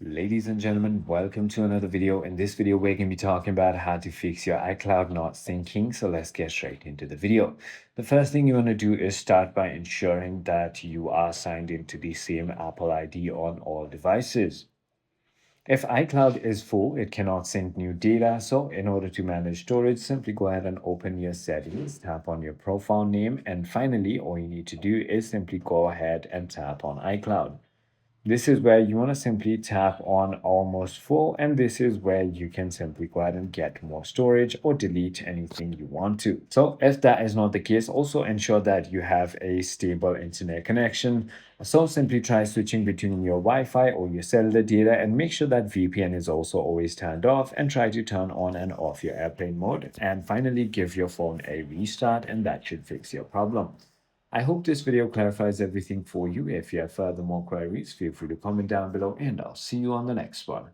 Ladies and gentlemen, welcome to another video. In this video, we're going to be talking about how to fix your iCloud not syncing. So let's get straight into the video. The first thing you want to do is start by ensuring that you are signed into the same Apple ID on all devices. If iCloud is full, it cannot sync new data. So in order to manage storage, simply go ahead and open your settings, tap on your profile name, and finally, all you need to do is simply go ahead and tap on iCloud. This is where you want to simply tap on almost full, and this is where you can simply go ahead and get more storage or delete anything you want to. So if that is not the case, also ensure that you have a stable internet connection. So simply try switching between your Wi-Fi or your cellular data and make sure that VPN is also always turned off, and try to turn on and off your airplane mode. And finally, give your phone a restart, and that should fix your problem. I hope this video clarifies everything for you. If you have further more queries, feel free to comment down below, and I'll see you on the next one.